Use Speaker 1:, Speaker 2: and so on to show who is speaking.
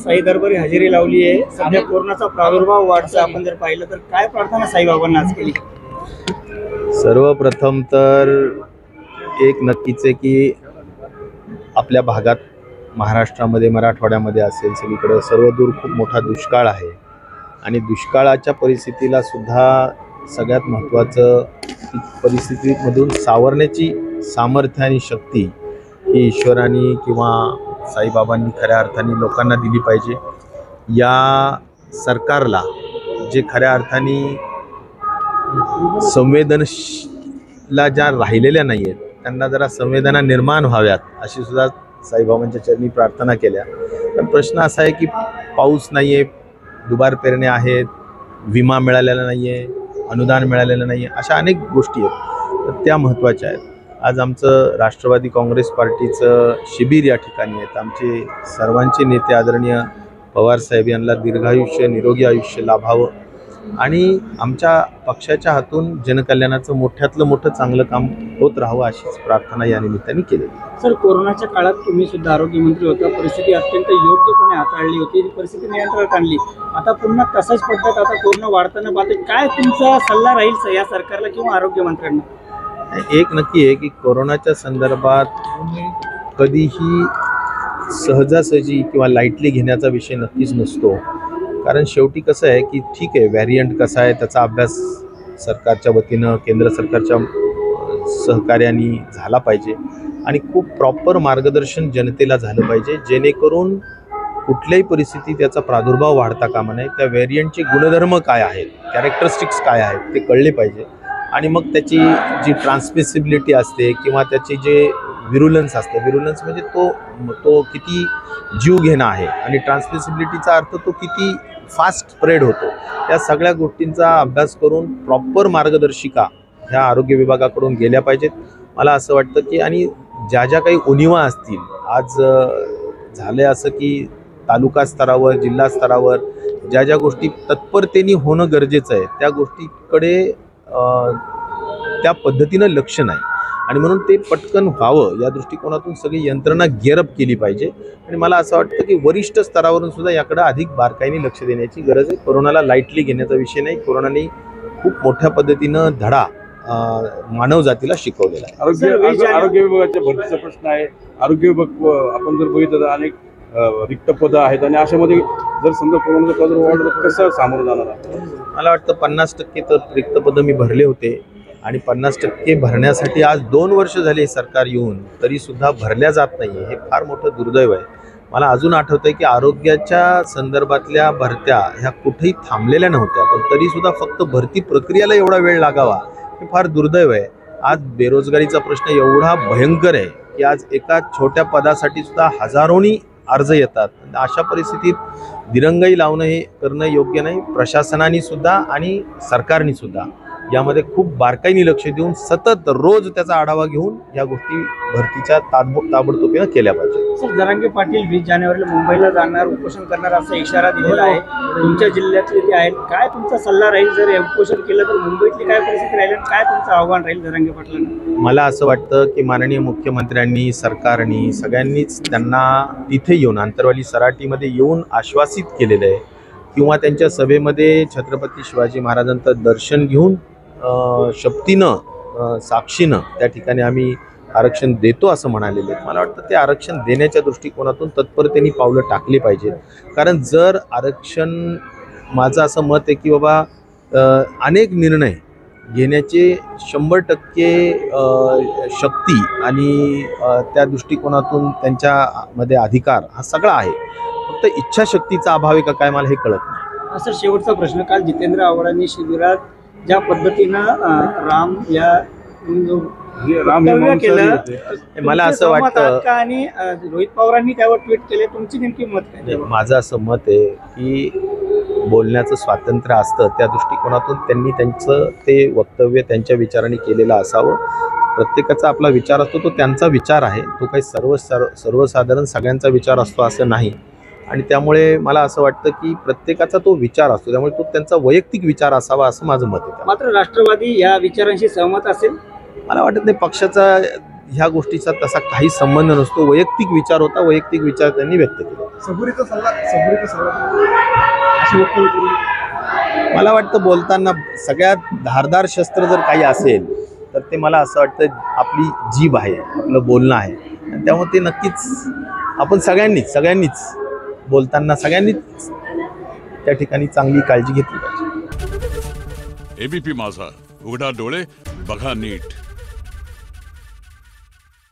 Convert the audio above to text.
Speaker 1: साई दरबारी हजेरी लावली आहे। सध्या कोरोनाचा प्रादुर्भाव वाढतो, आपण जर पाहिलं तर काय प्रार्थना साईबाबांना आज केली?
Speaker 2: सर्वप्रथम तर एक नक्कीच आहे की आपल्या भागात महाराष्ट्रामध्ये मराठवाड्यामध्ये असेल सगळीकडे सर्वदूर खूप मोठा दुष्काळ आहे आणि दुष्काळाच्या परिस्थितीला सुद्धा सगळ्यात महत्त्वाचं परिस्थितीमधून सावरण्याची सामर्थ्य आणि शक्ती ही ईश्वराने किंवा साईबाबांनी खऱ्या अर्थाने लोकांना दिली पाहिजे। या सरकारला जे खऱ्या अर्थाने संवेदनशीलता ज्या राहिलेल्या नाही आहेत त्यांना जरा संवेदना निर्माण व्हाव्यात अशी सुद्धा साईबाबांच्या चरणी प्रार्थना केल्या। पण प्रश्न असा आहे की पाऊस नाही आहे, दुबार पेरण्या आहेत, विमा मिळालेला नाही आहे, अनुदान मिळालेलं नाही आहे, अशा अनेक गोष्टी आहेत तर त्या महत्त्वाच्या आहेत। आज आमचं राष्ट्रवादी काँग्रेस पार्टीचं शिबिर या ठिकाणी आहेत। आमचे सर्वांचे नेते आदरणीय पवारसाहेब यांना दीर्घायुष्य निरोगी आयुष्य लाभावं आणि आमच्या पक्षाच्या हातून जनकल्याणाचं मोठ्यातलं मोठं चांगलं काम होत राहावं अशीच प्रार्थना या निमित्ताने केली।
Speaker 1: सर, कोरोनाच्या काळात तुम्ही सुद्धा आरोग्यमंत्री होता, परिस्थिती अत्यंत योग्यपणे हाताळली होती, परिस्थिती नियंत्रणात आणली। आता पुन्हा तसाच पद्धत आता कोरोना वाढताना पाहते, काय तुमचा सल्ला राहील या सरकारला किंवा आरोग्यमंत्र्यांना?
Speaker 2: एक नक्की आहे की कोरोनाच्या संदर्भात कधीही सहजासहजी किंवा लाईटली घेण्याचा विषय नक्कीच नसतो। कारण शेवटी कसं आहे की ठीक आहे, व्हॅरियंट कसा आहे त्याचा अभ्यास सरकारच्या वतीनं केंद्र सरकारच्या सहकार्याने झाला पाहिजे आणि खूप प्रॉपर मार्गदर्शन जनतेला झालं पाहिजे जेणेकरून कुठल्याही परिस्थितीत त्याचा प्रादुर्भाव वाढता कामा नये। त्या व्हॅरियंटचे गुणधर्म काय आहेत, कॅरेक्टरिस्टिक्स काय आहेत ते कळले पाहिजे आणि मग त्याची जी ट्रान्समिसिबिलिटी असते किंवा त्याची जे विरुलन्स असते, विरुलन्स म्हणजे तो किती जीव घेणं आहे आणि ट्रान्समिसिबिलिटीचा अर्थ तो किती फास्ट स्प्रेड होतो, या सगळ्या गोष्टींचा अभ्यास करून प्रॉपर मार्गदर्शिका ह्या आरोग्य विभागाकडून गेल्या पाहिजेत। मला असं वाटतं की आणि ज्या ज्या काही उणिवा असतील, आज झाले असं की तालुका स्तरावर जिल्हा स्तरावर ज्या ज्या गोष्टी तत्परतेने होणं गरजेचं आहे त्या गोष्टीकडे त्या पद्धतीनं लक्ष नाही आणि म्हणून ते पटकन व्हावं या दृष्टिकोनातून सगळी यंत्रणा गिअरअप केली पाहिजे आणि मला असं वाटतं की वरिष्ठ स्तरावरून सुद्धा याकडे अधिक बारकाईने लक्ष देण्याची गरज आहे। कोरोनाला लाईटली घेण्याचा विषय नाही, कोरोनाने खूप मोठ्या पद्धतीनं धडा मानव जातीला शिकवलेला आहे।
Speaker 3: आरोग्य विभागाच्या भरतीचा प्रश्न आहे। आरोग्य विभाग आपण जर बघितलं तर अनेक रिक्त पदं आहेत आणि अशामध्ये जर समजा कोरोनाचा प्रादुर्भाव वाढला तर कसं सामोरं जाणार आहे?
Speaker 2: मला वाटतं 50% तर रिक्त पदं मी भरले होते आणि 50% भरण्यासाठी आज 2 वर्ष झाले सरकार येऊन तरीसुद्धा भरल्या जात नाही, हे फार मोठं दुर्दैव आहे। मला अजून आठवतं आहे की आरोग्याच्या संदर्भातल्या भरत्या ह्या कुठेही थांबलेल्या नव्हत्या, पण तरीसुद्धा फक्त भरती प्रक्रियेला एवढा वेळ लागावा हे फार दुर्दैव आहे। आज बेरोजगारीचा प्रश्न एवढा भयंकर आहे की आज एका छोट्या पदासाठी सुद्धा हजारोनी अर्ज येतात। अशा परिस्थितीत दिरंगाई लावणं हे करणं योग्य नाही। प्रशासनाने सुद्धा आणि सरकारने सुद्धा यामध्ये खूप बारकाईने लक्ष देऊन सतत रोज त्याचा आढावा घेऊन या गोष्टी भरतीच्या ताबडतोबीनं केल्या पाहिजे।
Speaker 1: सर, जरांगे पाटील 20 जानेवारीला मुंबईला जाणार, उपोषण करणार असा इशारा दिलेला आहे। तुमच्या जिल्ह्यातले ते आहेत, काय तुमचा सल्ला राहील जर हे उपोषण केलं तर मुंबईतली काय परिस्थिती राहील, काय तुमचं आव्हान राहील जरांगे पाटलांना?
Speaker 2: मला असं वाटतं की माननीय मुख्यमंत्र्यांनी सरकारने सगळ्यांनीच त्यांना तिथे येऊन आंतरवाली सराटीमध्ये येऊन आश्वासित केलेलं आहे किंवा त्यांच्या सभेमध्ये छत्रपती शिवाजी महाराजांचं दर्शन घेऊन शक्तीनं साक्षीनं त्या ठिकाणी आम्ही आरक्षण देतो असं म्हणालेले आहेत। मला वाटतं ते आरक्षण देण्याच्या दृष्टिकोनातून तत्परतेने पावलं टाकली पाहिजेत। कारण जर आरक्षण, माझं असं मत आहे की बाबा अनेक निर्णय घेण्याचे 100% शक्ती आणि त्या दृष्टिकोनातून त्यांच्यामध्ये अधिकार हा सगळा आहे, फक्त इच्छाशक्तीचा अभाव आहे का काय मला हे कळत नाही।
Speaker 1: सर, शेवटचा प्रश्न, काल जितेंद्र आव्हाडांनी शिबिरात ज्या पद्धतीनं राम केलं,
Speaker 2: मला असं वाटतं
Speaker 1: आणि रोहित पवारांनी त्यावर ट्विट केले, तुमची नेमकी मत काय?
Speaker 2: माझं असं मत आहे की बोलण्याचं स्वातंत्र्य असतं, त्या दृष्टिकोनातून त्यांनी त्यांचं ते वक्तव्य त्यांच्या विचाराने केलेलं असावं। प्रत्येकाचा आपला विचार असतो, तो त्यांचा विचार आहे, तो काही सर्वसाधारण सगळ्यांचा विचार असतो असं नाही आणि त्यामुळे मला असं वाटतं की प्रत्येकाचा तो विचार असतो, त्यामुळे तो त्यांचा वैयक्तिक विचार असावा असं माझं मत आहे।
Speaker 1: मात्र राष्ट्रवादी या विचारांशी सहमत असेल?
Speaker 2: मला वाटत नाही, पक्षाचा ह्या गोष्टीचा तसा काही संबंध नसतो. वैयक्तिक विचार होता, वैयक्तिक विचार त्यांनी व्यक्त केले.
Speaker 4: सबुरीचा सल्ला अशी वक्तव्य करून
Speaker 2: मला वाटतं बोलताना सगळ्यात धारदार शस्त्र जर काही असेल तर ते मला असं वाटतं आपली जीभ आहे, आपलं बोलणं आहे. आणि त्यामुळे ते नक्कीच आपण सगळ्यांनीच बोलताना सगळ्यांनीच त्या ठिकाणी चांगली काळजी घेतली पाहिजे.
Speaker 5: एबीपी माझा, उघडा डोळे बघा नीट.